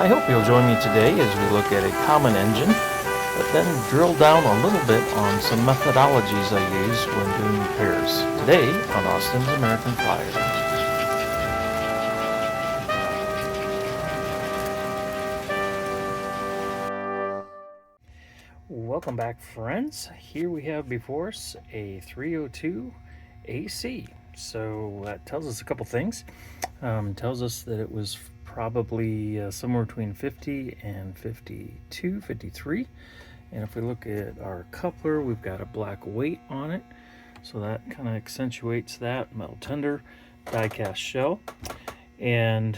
I hope you'll join me today as we look at a common engine, but then drill down a little bit on some methodologies I use when doing repairs. Today on Austin's American Flyer. Welcome back, friends. Here we have before us a 302 AC. So that tells us a couple things. Tells us that it was probably somewhere between 50 and 52, 53. And if we look at our coupler, we've got a black weight on it. So that kind of accentuates that. Metal tender, die-cast shell. And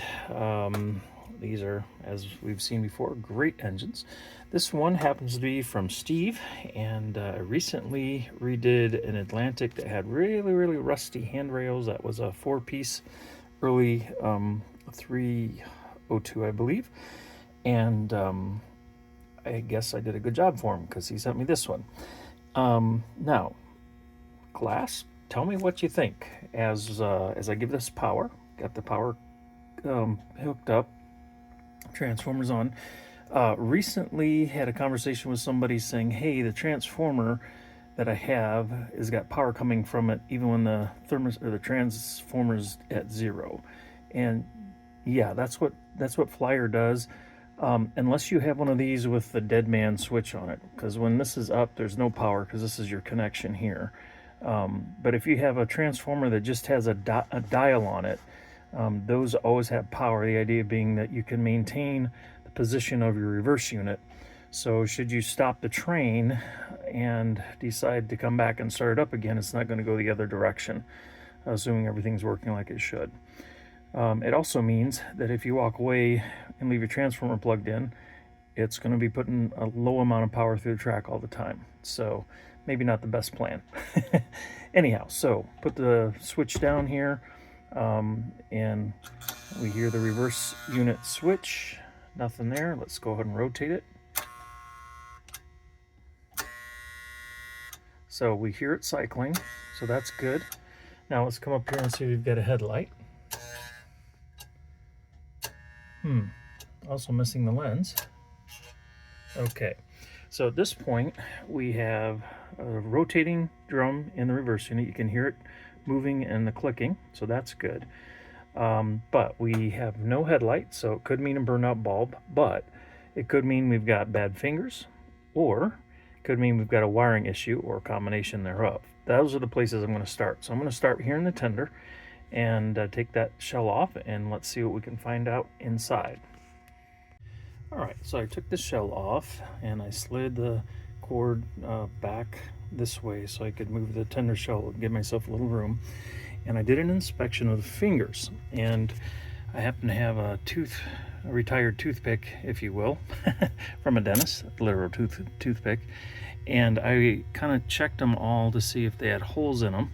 these are, as we've seen before, great engines. This one happens to be from Steve, and I recently redid an Atlantic that had really, really rusty handrails. That was a 4-piece early 302, I believe. And I guess I did a good job for him because he sent me this one. Now, class, tell me what you think as I give this power. Got the power hooked up, transformers on. Recently had a conversation with somebody saying, hey, the transformer that I have has got power coming from it even when the transformer's at 0. And yeah, that's what Flyer does, unless you have one of these with the dead man switch on it, because when this is up there's no power because this is your connection here. But if you have a transformer that just has a dial on it, those always have power. The idea being that you can maintain the position of your reverse unit. So should you stop the train and decide to come back and start it up again, it's not going to go the other direction, assuming everything's working like it should. It also means that if you walk away and leave your transformer plugged in, it's going to be putting a low amount of power through the track all the time. So maybe not the best plan. Anyhow, so put the switch down here. And we hear the reverse unit switch. Nothing there. Let's go ahead and rotate it. So we hear it cycling, so that's good. Now let's come up here and see if we've got a headlight. Also missing the lens. Okay, so at this point we have a rotating drum in the reverse unit. You can hear it moving and the clicking, so that's good. But we have no headlight, so it could mean a burnout bulb, but it could mean we've got bad fingers, or it could mean we've got a wiring issue or a combination thereof. Those are the places I'm going to start. So I'm going to start here in the tender and take that shell off, and let's see what we can find out inside. Alright, so I took the shell off and I slid the cord back this way so I could move the tender shell and give myself a little room. And I did an inspection of the fingers, and I happen to have a retired toothpick, if you will, from a dentist, a literal toothpick, and I kind of checked them all to see if they had holes in them,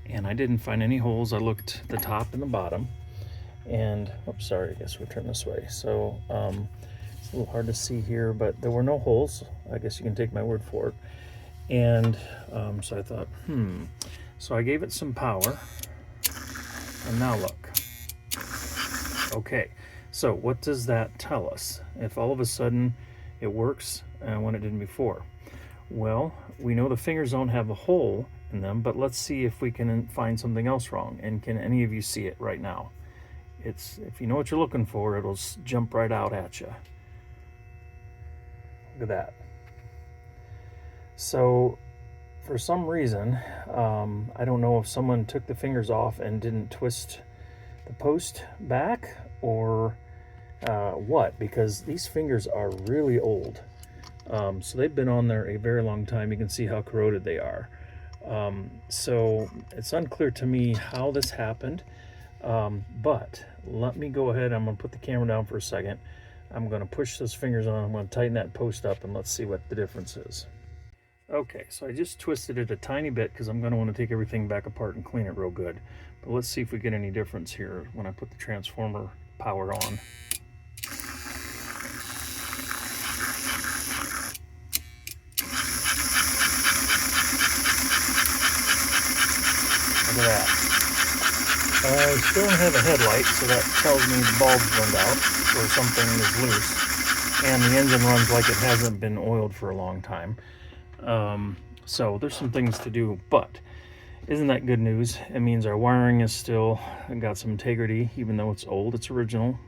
and I didn't find any holes. I looked at the top and the bottom, and oops, sorry, I guess we'll turn this way. So it's a little hard to see here, but there were no holes. I guess you can take my word for it. And so I thought, so I gave it some power, and now look. Okay, so what does that tell us? If all of a sudden it works when it didn't before? Well, we know the fingers don't have a hole in them, but let's see if we can find something else wrong. And can any of you see it right now? If you know what you're looking for, it'll jump right out at you. Look at that. So for some reason, I don't know if someone took the fingers off and didn't twist the post back or what, because these fingers are really old. So they've been on there a very long time. You can see how corroded they are. So it's unclear to me how this happened, but let me go ahead. I'm going to put the camera down for a second. I'm going to push those fingers on. I'm going to tighten that post up, and let's see what the difference is. Okay, so I just twisted it a tiny bit because I'm going to want to take everything back apart and clean it real good. But let's see if we get any difference here when I put the transformer power on. Look at that. I still don't have a headlight, so that tells me the bulb's burned out or something is loose. And the engine runs like it hasn't been oiled for a long time. So there's some things to do, but isn't that good news? It means our wiring is still got some integrity, even though it's old, it's original.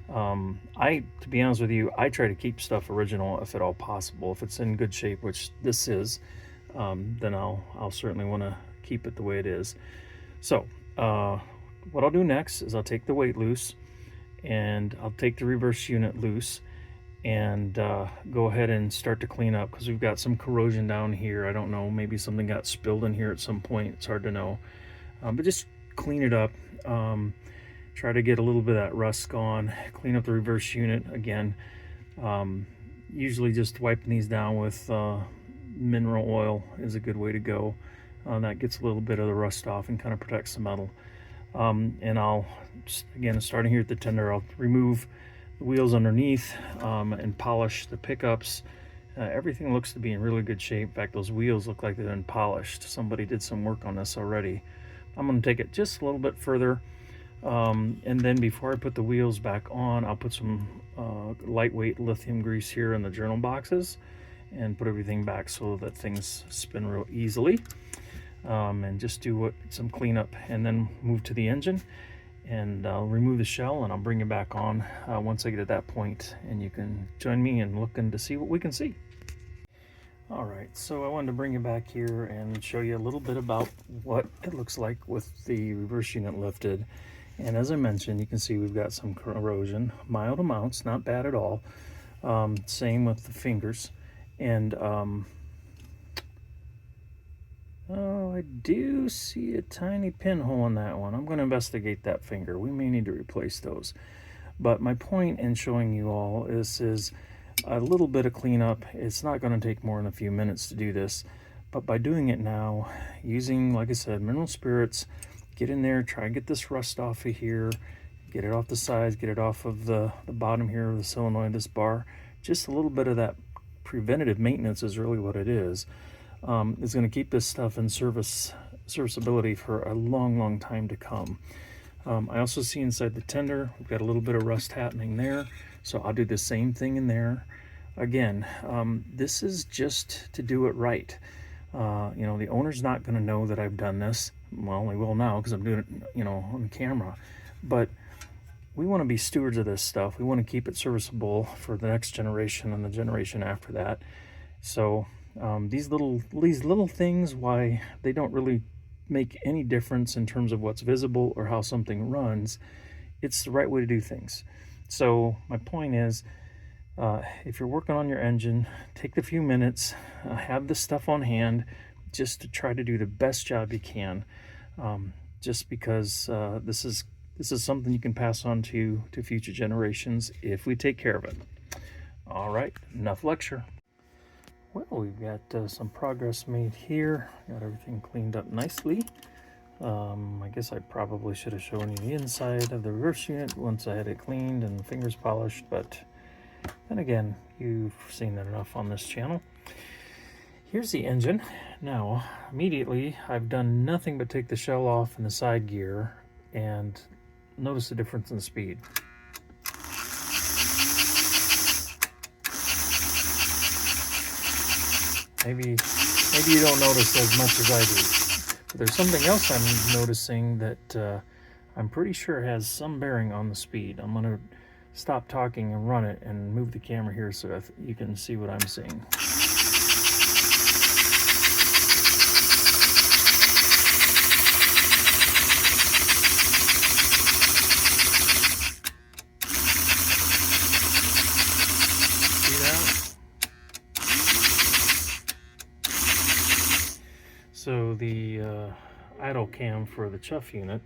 To be honest with you, I try to keep stuff original if at all possible. If it's in good shape, which this is, then I'll certainly want to keep it the way it is. So what I'll do next is I'll take the weight loose, and I'll take the reverse unit loose, and go ahead and start to clean up, because we've got some corrosion down here. I don't know, maybe something got spilled in here at some point. It's hard to know, but just clean it up. Try to get a little bit of that rust gone. Clean up the reverse unit again. Usually just wiping these down with mineral oil is a good way to go. That gets a little bit of the rust off and kind of protects the metal. And I'll just, again, starting here at the tender, I'll remove the wheels underneath and polish the pickups. Everything looks to be in really good shape. In fact, those wheels look like they've been polished. Somebody did some work on this already. I'm going to take it just a little bit further, and then before I put the wheels back on, I'll put some lightweight lithium grease here in the journal boxes and put everything back so that things spin real easily. And just do some cleanup, and then move to the engine, and I'll remove the shell and I'll bring it back on once I get at that point, and you can join me in looking to see what we can see. All right, so I wanted to bring you back here and show you a little bit about what it looks like with the reverse unit lifted. And as I mentioned, you can see we've got some corrosion, mild amounts, not bad at all. Same with the fingers. And oh, I do see a tiny pinhole in that one. I'm going to investigate that finger. We may need to replace those. But my point in showing you all is a little bit of cleanup. It's not going to take more than a few minutes to do this. But by doing it now, using, like I said, mineral spirits, get in there, try and get this rust off of here, get it off the sides, get it off of the bottom here of the solenoid, this bar. Just a little bit of that preventative maintenance is really what it is. Is going to keep this stuff in serviceability for a long time to come. I also see inside the tender, we've got a little bit of rust happening there, so I'll do the same thing in there. Again, this is just to do it right. You know, the owner's not going to know that I've done this. Well, he will now because I'm doing it, you know, on camera. But we want to be stewards of this stuff. We want to keep it serviceable for the next generation and the generation after that. So these little things, why they don't really make any difference in terms of what's visible or how something runs, it's the right way to do things. So my point is, if you're working on your engine, take the few minutes, have this stuff on hand, just to try to do the best job you can. Just because this is something you can pass on to future generations if we take care of it. All right, enough lecture. Well, we've got some progress made here. Got everything cleaned up nicely. I guess I probably should have shown you the inside of the reverse unit once I had it cleaned and fingers polished, but then again, you've seen that enough on this channel. Here's the engine. Now, immediately, I've done nothing but take the shell off in the side gear and notice the difference in speed. Maybe you don't notice as much as I do. But there's something else I'm noticing that I'm pretty sure has some bearing on the speed. I'm going to stop talking and run it and move the camera here so that you can see what I'm seeing. So the idle cam for the chuff unit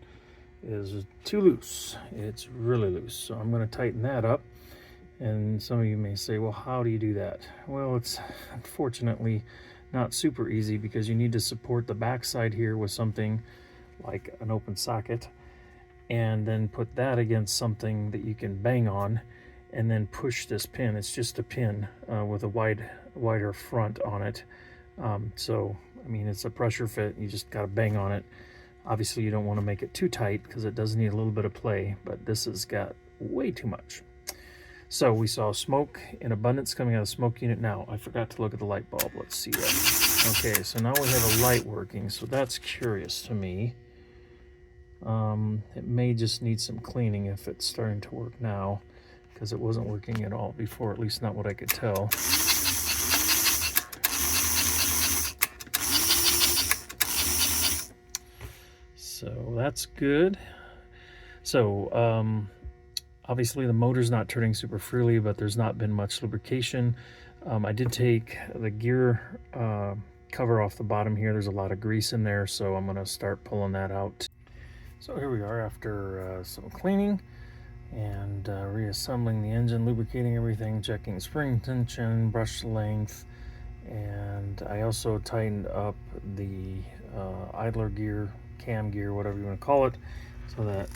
is too loose. It's really loose. So I'm going to tighten that up. And some of you may say, well, how do you do that? Well, it's unfortunately not super easy because you need to support the backside here with something like an open socket, and then put that against something that you can bang on, and then push this pin. It's just a pin with a wider front on it. So, I mean, it's a pressure fit. You just got to bang on it. Obviously, you don't want to make it too tight because it does need a little bit of play, but this has got way too much. So we saw smoke in abundance coming out of the smoke unit. Now, I forgot to look at the light bulb. Let's see that. Okay, so now we have a light working, so that's curious to me. It may just need some cleaning if it's starting to work now, because it wasn't working at all before, at least not what I could tell. So that's good. So obviously the motor's not turning super freely, but there's not been much lubrication. I did take the gear cover off the bottom here. There's a lot of grease in there, so I'm going to start pulling that out. So here we are after some cleaning and reassembling the engine, lubricating everything, checking spring tension, brush length, and I also tightened up the idler gear, cam gear, whatever you want to call it, so that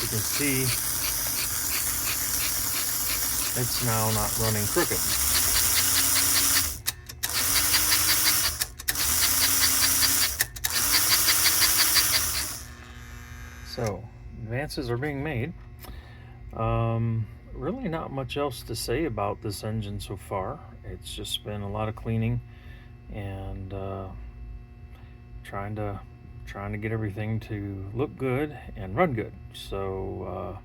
you can see it's now not running crooked. So advances are being made. Really not much else to say about this engine so far. It's just been a lot of cleaning and trying to get everything to look good and run good. So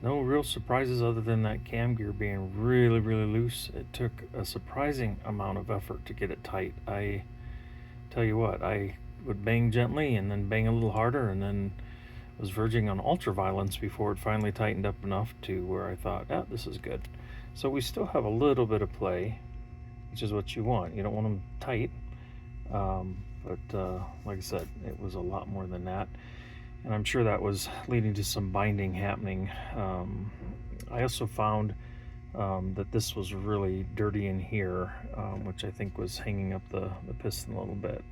no real surprises other than that cam gear being really loose. It took a surprising amount of effort to get it tight. I tell you what, I would bang gently and then bang a little harder, and then was verging on ultra violence before it finally tightened up enough to where I thought, ah, this is good. So we still have a little bit of play, which is what you want. You don't want them tight, but like I said, it was a lot more than that, and I'm sure that was leading to some binding happening. I also found that this was really dirty in here, which I think was hanging up the piston a little bit.